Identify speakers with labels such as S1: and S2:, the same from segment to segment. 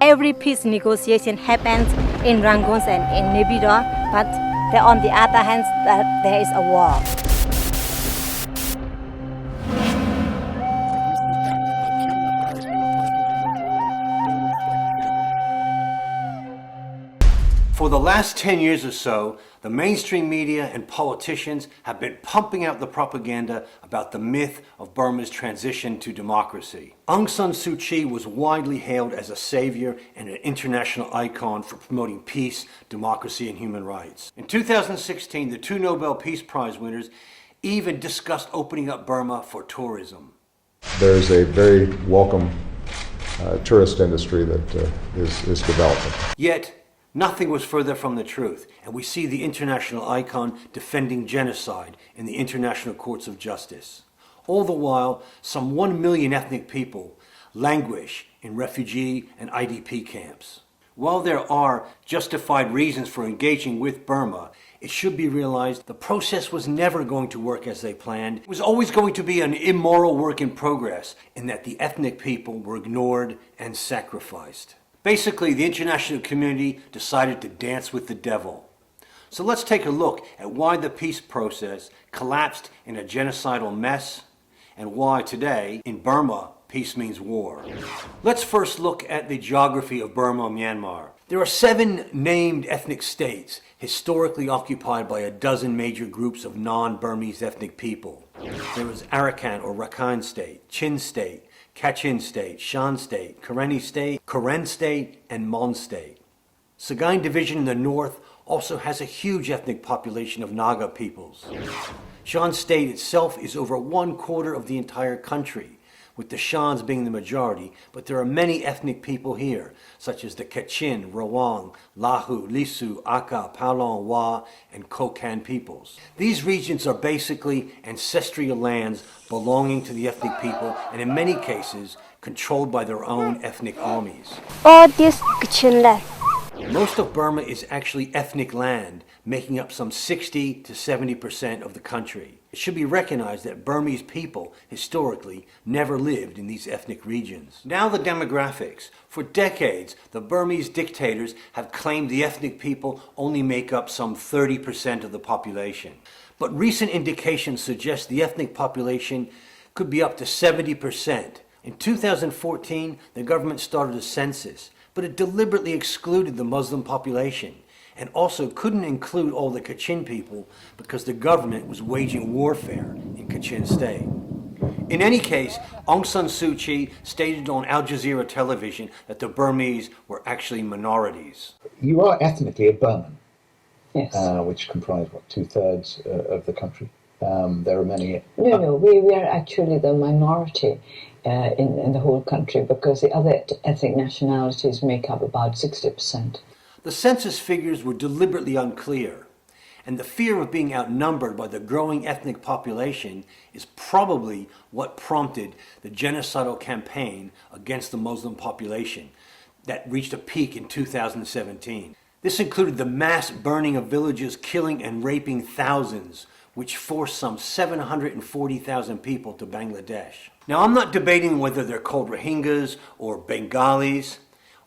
S1: every peace negotiation happens in Rangoon and in Naypyidaw, but on the other hand, there is a war.
S2: For the last 10 years or so, the mainstream media and politicians have been pumping out the propaganda about the myth of Burma's transition to democracy. Aung San Suu Kyi was widely hailed as a savior and an international icon for promoting peace, democracy, and human rights. In 2016, the two Nobel Peace Prize winners even discussed opening up Burma for tourism.
S3: There's a very welcome tourist industry that is developing.
S2: Yet, nothing was further from the truth, and we see the international icon defending genocide in the international courts of justice. All the while, some 1 million ethnic people languish in refugee and IDP camps. While there are justified reasons for engaging with Burma, it should be realized the process was never going to work as they planned. It was always going to be an immoral work in progress, in that the ethnic people were ignored and sacrificed. Basically, the international community decided to dance with the devil. So let's take a look at why the peace process collapsed in a genocidal mess, and why today, in Burma, peace means war. Let's first look at the geography of Burma, Myanmar. There are 7 named ethnic states historically occupied by a dozen major groups of non-Burmese ethnic people. There is Arakan or Rakhine State, Chin State, Kachin State, Shan State, Karenni State, Karen State, and Mon State. Sagaing Division in the north also has a huge ethnic population of Naga peoples. Shan State itself is over 1/4 of the entire country, with the Shans being the majority, but there are many ethnic people here, such as the Kachin, Rawang, Lahu, Lisu, Aka, Palong, Wa, and Kokan peoples. These regions are basically ancestral lands belonging to the ethnic people, and in many cases, controlled by their own ethnic armies.
S1: All this Kachin land.
S2: Most of Burma is actually ethnic land, making up some 60 to 70% of the country. It should be recognized that Burmese people, historically, never lived in these ethnic regions. Now the demographics. For decades, the Burmese dictators have claimed the ethnic people only make up some 30% of the population. But recent indications suggest the ethnic population could be up to 70%. In 2014, the government started a census, but it deliberately excluded the Muslim population, and also couldn't include all the Kachin people because the government was waging warfare in Kachin State. In any case, Aung San Suu Kyi stated on Al Jazeera television that the Burmese were actually minorities.
S4: You are ethnically a Burman,
S5: Yes.
S4: which comprise, what, 2/3 of the country? There are many...
S5: No, we are actually the minority in the whole country, because the other ethnic nationalities make up about 60%.
S2: The census figures were deliberately unclear, and the fear of being outnumbered by the growing ethnic population is probably what prompted the genocidal campaign against the Muslim population that reached a peak in 2017. This included the mass burning of villages, killing and raping thousands, which forced some 740,000 people to Bangladesh. Now, I'm not debating whether they're called Rohingyas or Bengalis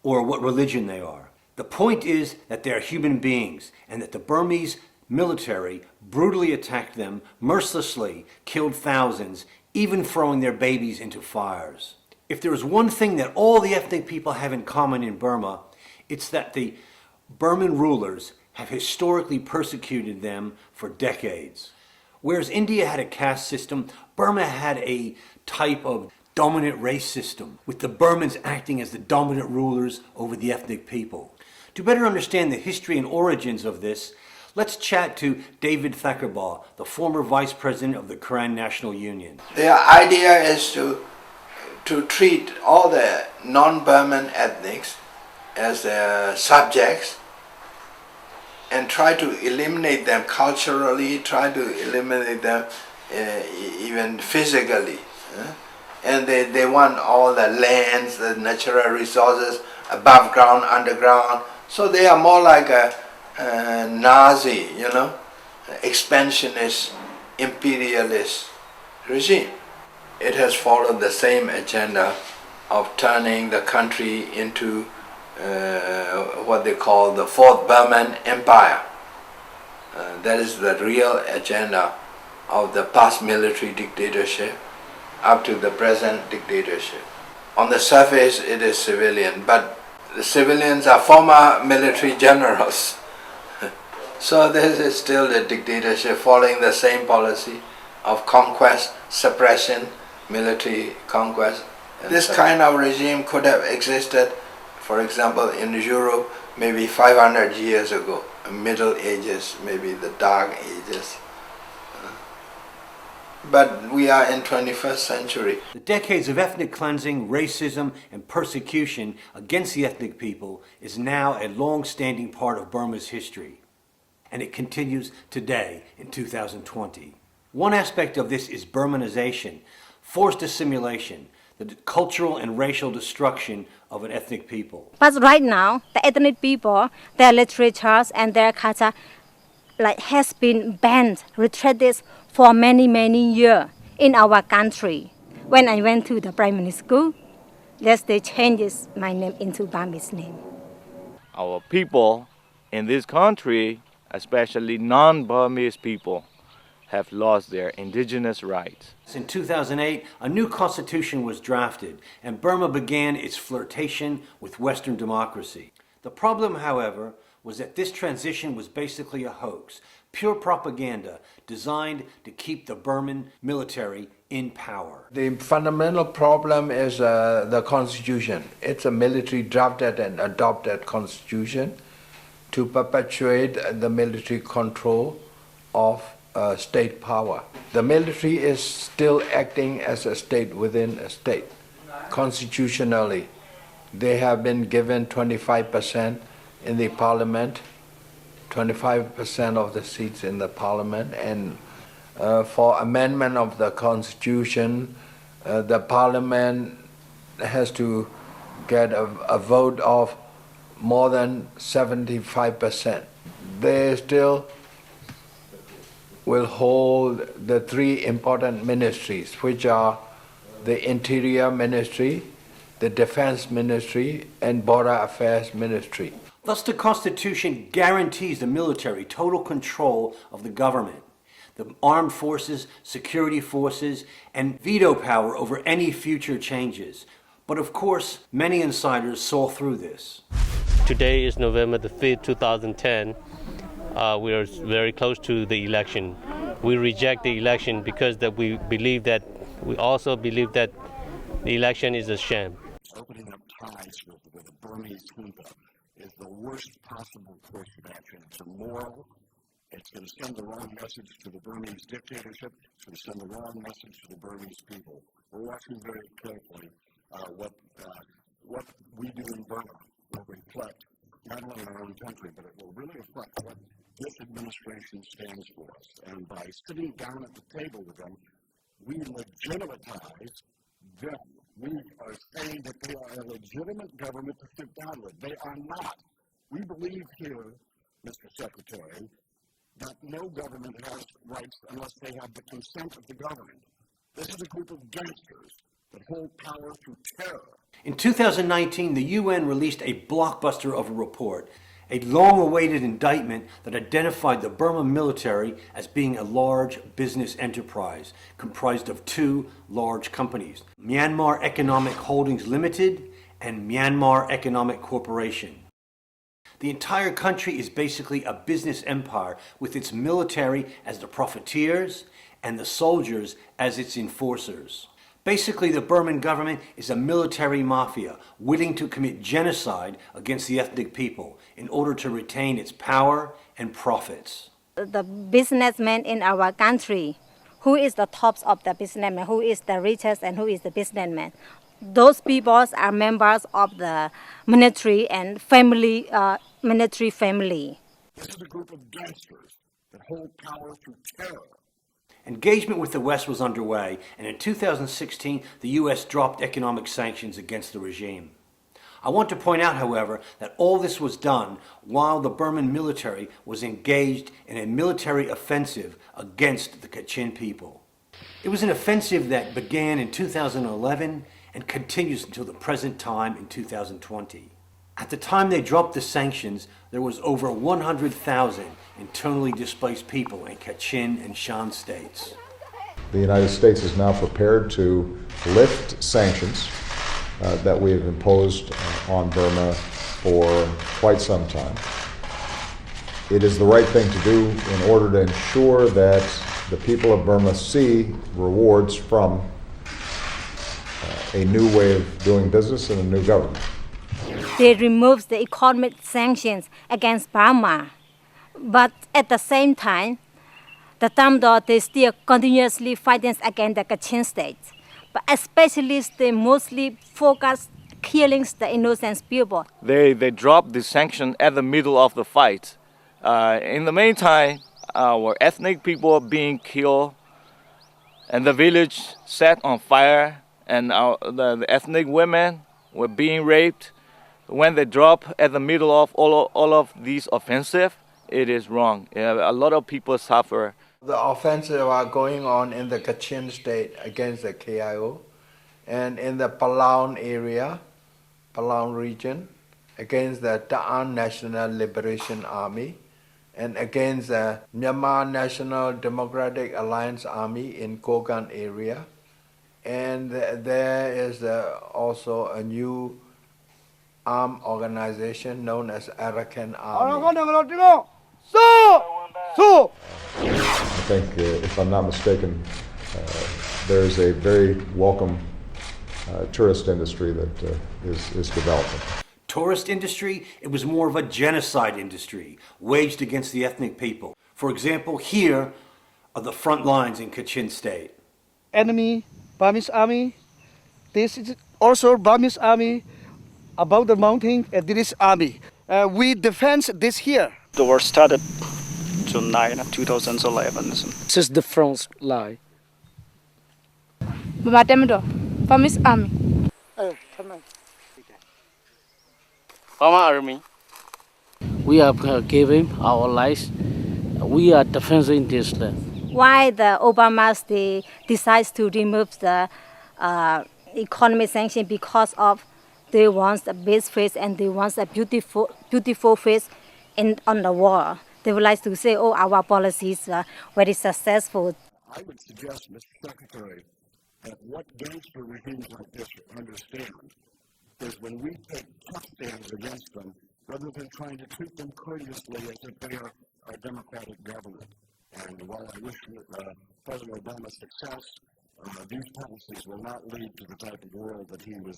S2: or what religion they are. The point is that they are human beings, and that the Burmese military brutally attacked them, mercilessly killed thousands, even throwing their babies into fires. If there is one thing that all the ethnic people have in common in Burma, it's that the Burman rulers have historically persecuted them for decades. Whereas India had a caste system, Burma had a type of dominant race system, with the Burmans acting as the dominant rulers over the ethnic people. To better understand the history and origins of this, let's chat to David Thakkerbaugh, the former vice president of the Karen National Union.
S6: The idea is to treat all the non-Burman ethnics as subjects, and try to eliminate them culturally, try to eliminate them even physically. And they want all the lands, the natural resources, above ground, underground. So they are more like a Nazi, expansionist, imperialist regime. It has followed the same agenda of turning the country into what they call the Fourth Burman Empire. That is the real agenda of the past military dictatorship up to the present dictatorship. On the surface it is civilian, but the civilians are former military generals. So this is still the dictatorship following the same policy of conquest, suppression, military conquest. This kind of regime could have existed, for example, in Europe maybe 500 years ago, Middle Ages, maybe the Dark Ages. But we are in 21st century.
S2: The decades of ethnic cleansing, racism, and persecution against the ethnic people is now a long-standing part of Burma's history. And it continues today in 2020. One aspect of this is Burmanization, forced assimilation, the cultural and racial destruction of an ethnic people.
S1: But right now, the ethnic people, their literatures and their culture has been banned, restricted for many years in our country. When I went to the primary school, they changed my name into Burmese name.
S7: Our people in this country, especially non-Burmese people, have lost their indigenous rights.
S2: In 2008, a new constitution was drafted, and Burma began its flirtation with Western democracy. The problem, however, was that this transition was basically a hoax, pure propaganda designed to keep the Burman military in power.
S6: The fundamental problem is the constitution. It's a military drafted and adopted constitution to perpetuate the military control of state power. The military is still acting as a state within a state. Constitutionally, they have been given 25% in the parliament, 25% of the seats in the parliament, and for amendment of the constitution, the parliament has to get a vote of more than 75%. They still will hold the three important ministries, which are the Interior Ministry, the Defense Ministry, and Border Affairs Ministry.
S2: Thus, the Constitution guarantees the military total control of the government, the armed forces, security forces, and veto power over any future changes. But of course, many insiders saw through this.
S8: Today is November the 5th, 2010. We are very close to the election. We reject the election because we also believe that the election is a sham.
S9: Opening up ties with the Burmese junta is the worst possible course of action. It's immoral. It's going to send the wrong message to the Burmese dictatorship. It's going to send the wrong message to the Burmese people. We're watching very carefully what we do in Burma will reflect not only in our own country, but it will really reflect what this administration stands for us. And by sitting down at the table with them, we legitimatize them. We are saying that they are a legitimate government to sit down with. They are not. We believe here, Mr. Secretary, that no government has rights unless they have the consent of the government. This is a group of gangsters that hold power through terror.
S2: In 2019, the UN released a blockbuster of a report, a long-awaited indictment that identified the Burma military as being a large business enterprise comprised of two large companies, Myanmar Economic Holdings Limited and Myanmar Economic Corporation. The entire country is basically a business empire with its military as the profiteers and the soldiers as its enforcers. Basically, the Burman government is a military mafia willing to commit genocide against the ethnic people in order to retain its power and profits.
S1: The businessmen in our country, who is the tops of the businessmen, who is the richest and who is the businessman, those people are members of the military and family, military family.
S9: This is a group of gangsters that hold power through terror.
S2: Engagement with the West was underway, and in 2016, the U.S. dropped economic sanctions against the regime. I want to point out, however, that all this was done while the Burman military was engaged in a military offensive against the Kachin people. It was an offensive that began in 2011 and continues until the present time in 2020. At the time they dropped the sanctions, there was over 100,000 internally displaced people in Kachin and Shan states.
S3: The United States is now prepared to lift sanctions that we have imposed on Burma for quite some time. It is the right thing to do in order to ensure that the people of Burma see rewards from a new way of doing business and a new government.
S1: They removed the economic sanctions against Burma, but at the same time, they still continuously fighting against the Kachin state. But especially they mostly focus killing the innocent people.
S7: They dropped the sanction at the middle of the fight. In the meantime, our ethnic people are being killed, and the village set on fire, and the ethnic women were being raped. When they drop at the middle of all of these offensive, it is wrong. A lot of people suffer.
S6: The offensive are going on in the Kachin state against the KIO, and in the Palau area, Palau region, against the Ta'an National Liberation Army, and against the Myanmar National Democratic Alliance Army in Kogan area. And there is also a new armed organization known as Arakan Army.
S3: I think, if I'm not mistaken, there's a very welcome tourist industry that is developing.
S2: Tourist industry, it was more of a genocide industry waged against the ethnic people. For example, here are the front lines in Kachin state.
S10: Enemy, Burmese army. This is also Burmese army above the mountain, and this army. We defend this here.
S11: The war started June 9, 2011.
S10: This is the front line.
S11: Burmese army. Burma army.
S10: We are giving our lives. We are defending this land.
S1: Why the Obama decides to remove the economic sanction? Because of they want a best face and they want a beautiful face on the wall. They would like to say, oh, our policies are very successful.
S9: I would suggest, Mr. Secretary, that what gangster regimes like this understand is when we take tough stands against them, rather than trying to treat them courteously as if they are a democratic government. And while I wish President Obama success, these policies will not lead to the type of world that he was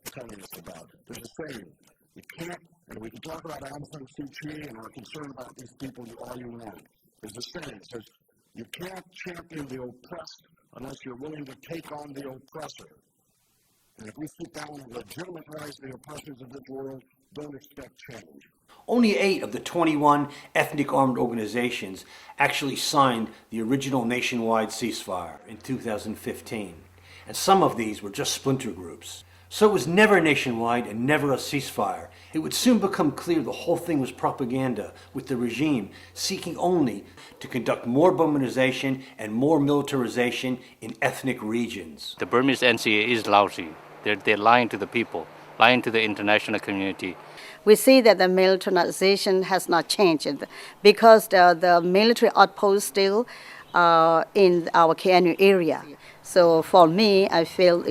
S9: telling us about. There's a saying, you can't, and we can talk about Aung San Suu Kyi and our concern about these people all you want. There's a saying that says, you can't champion the oppressed unless you're willing to take on the oppressor. And if we sit down and legitimize the oppressors of this world, don't expect change.
S2: Only 8 of the 21 ethnic armed organizations actually signed the original nationwide ceasefire in 2015. And some of these were just splinter groups. So it was never nationwide and never a ceasefire. It would soon become clear the whole thing was propaganda, with the regime seeking only to conduct more Burmanization and more militarization in ethnic regions.
S8: The Burmese NCA is lousy. They're lying to the people, lying to the international community.
S12: We see that the militarization has not changed because the military outposts still in our KNU area. So for me, I feel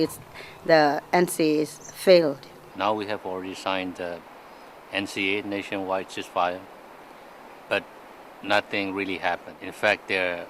S12: the NCA is failed.
S8: Now we have already signed the NCA, nationwide ceasefire, but nothing really happened. In fact, they're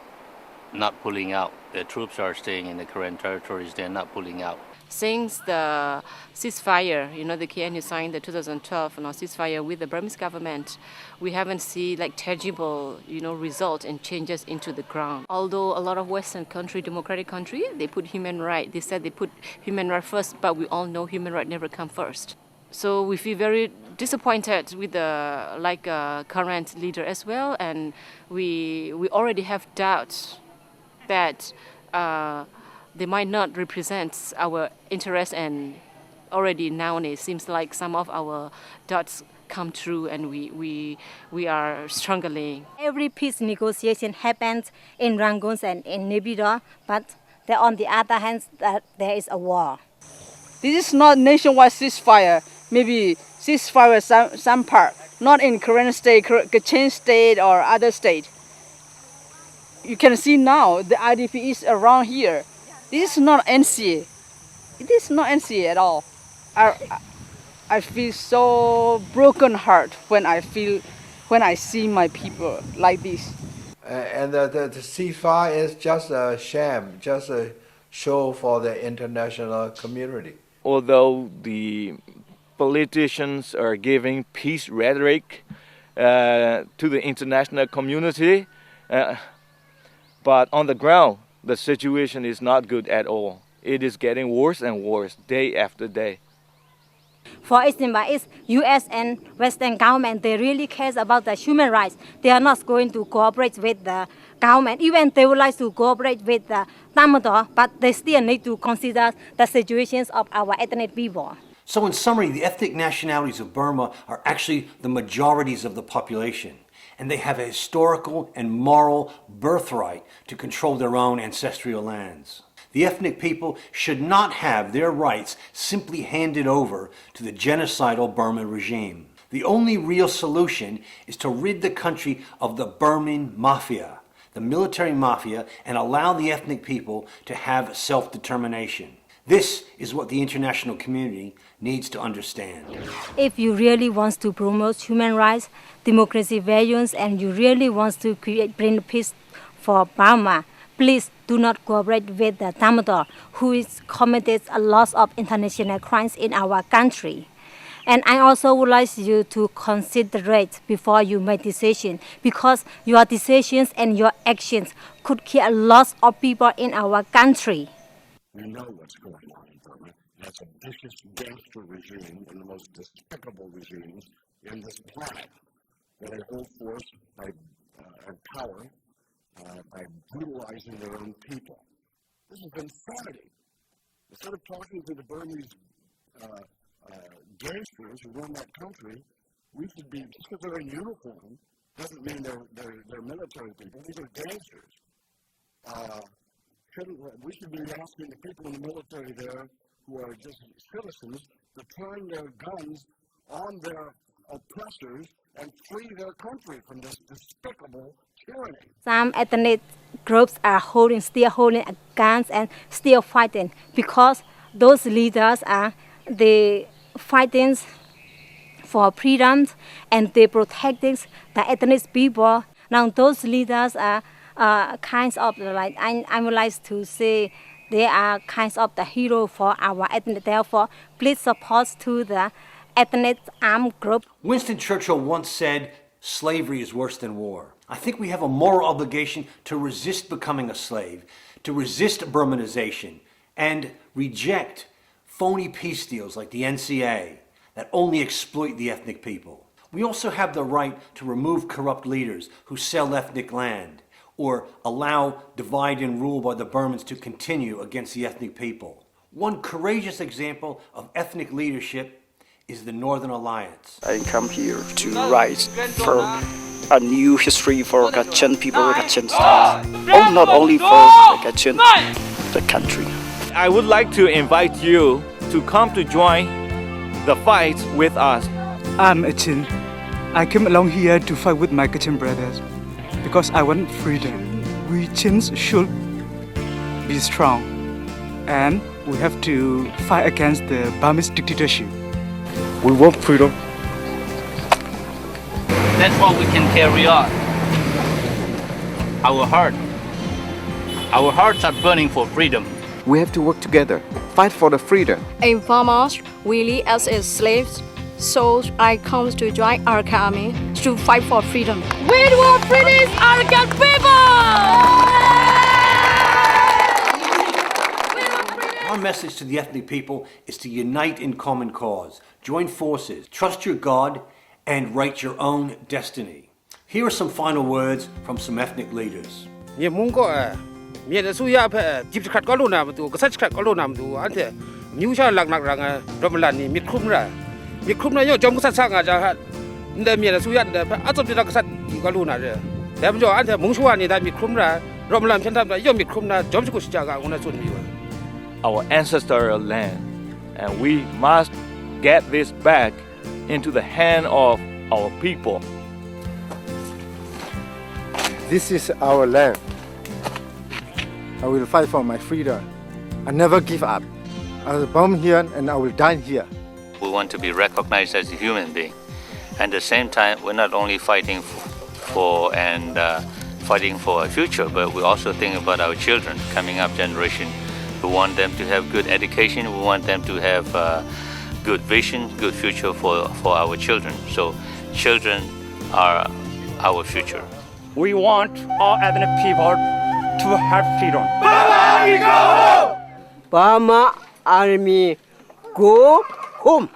S8: not pulling out. The troops are staying in the current territories. They're not pulling out.
S13: Since the ceasefire, the KNU signed the 2012 ceasefire with the Burmese government, we haven't seen tangible, results and changes into the ground. Although a lot of Western country, democratic country, they put human rights. They said they put human rights first, but we all know human rights never come first. So we feel very disappointed with the current leader as well, and we already have doubts that they might not represent our interests, and already nowadays seems like some of our doubts come true, and we are struggling.
S1: Every peace negotiation happens in Rangoon and in Naypyidaw, but on the other hand, there is a war.
S10: This is not nationwide ceasefire. Maybe ceasefire some part, not in current state, Kachin state or other state. You can see now the IDP is around here. This is not NCA. It is not NCA at all. I feel so broken heart when I see my people like this.
S6: And the ceasefire is just a sham, just a show for the international community.
S7: Although the politicians are giving peace rhetoric to the international community, but on the ground, the situation is not good at all. It is getting worse and worse day after day.
S1: For instance, U.S. and Western government, they really care about the human rights. They are not going to cooperate with the government. Even they would like to cooperate with the Tamador, but they still need to consider the situations of our ethnic people.
S2: So in summary, the ethnic nationalities of Burma are actually the majorities of the population, and they have a historical and moral birthright to control their own ancestral lands. The ethnic people should not have their rights simply handed over to the genocidal Burman regime. The only real solution is to rid the country of the Burman mafia, the military mafia, and allow the ethnic people to have self-determination. This is what the international community needs to understand.
S1: If you really want to promote human rights, democracy values, and you really want to bring peace for Burma, please do not cooperate with the Tamador, who is committed a lot of international crimes in our country. And I also would like you to consider it before you make decisions, because your decisions and your actions could kill a lot of people in our country.
S9: We know what's going on in Burma. That's a vicious gangster regime, and the most despicable regimes in this planet, where they hold force and power by brutalizing their own people. This has been insanity. Instead of talking to the Burmese gangsters who run that country, we should be, just because they're in uniform, doesn't mean they're military people. These are gangsters. We should be asking the people in the military there, who are just citizens, to turn their guns on their oppressors and free their country from this despicable tyranny.
S1: Some ethnic groups are still holding guns and still fighting, because those leaders are fighting for freedom and they protecting the ethnic people. Now those leaders are kinds of like, I would like to say, they are kinds of the hero for our ethnic. Therefore, please support to the ethnic armed group.
S2: Winston Churchill once said, slavery is worse than war. I think we have a moral obligation to resist becoming a slave, to resist Burmanization, and reject phony peace deals like the NCA that only exploit the ethnic people. We also have the right to remove corrupt leaders who sell ethnic land, or allow divide and rule by the Burmans to continue against the ethnic people. One courageous example of ethnic leadership is the Northern Alliance.
S11: I come here to write for a new history for Kachin people, Kachin states. Not only for Kachin, the country.
S7: I would like to invite you to come to join the fight with us.
S14: I'm a Chin. I came along here to fight with my Kachin brothers because I want freedom. We Chins should be strong, and we have to fight against the Burmese dictatorship.
S15: We want freedom.
S16: That's what we can carry on. Our hearts are burning for freedom.
S15: We have to work together, fight for the freedom.
S17: In Burma, we live as slaves, so I come to join our army to fight for freedom.
S18: We will free our people!
S2: Our message to the ethnic people is to unite in common cause, join forces, trust your God, and write your own destiny. Here are some final words from some ethnic leaders.
S7: Our ancestral land, and we must get this back into the hand of our people.
S19: This is our land. I will fight for my freedom. I never give up. I was born here and I will die here.
S20: We want to be recognized as a human being. And at the same time, we're not only fighting for a future, but we also think about our children, coming up generation. We want them to have good education. We want them to have good vision, good future for our children. So children are our future.
S21: We want all ethnic people to have freedom.
S22: Burma Army, go home!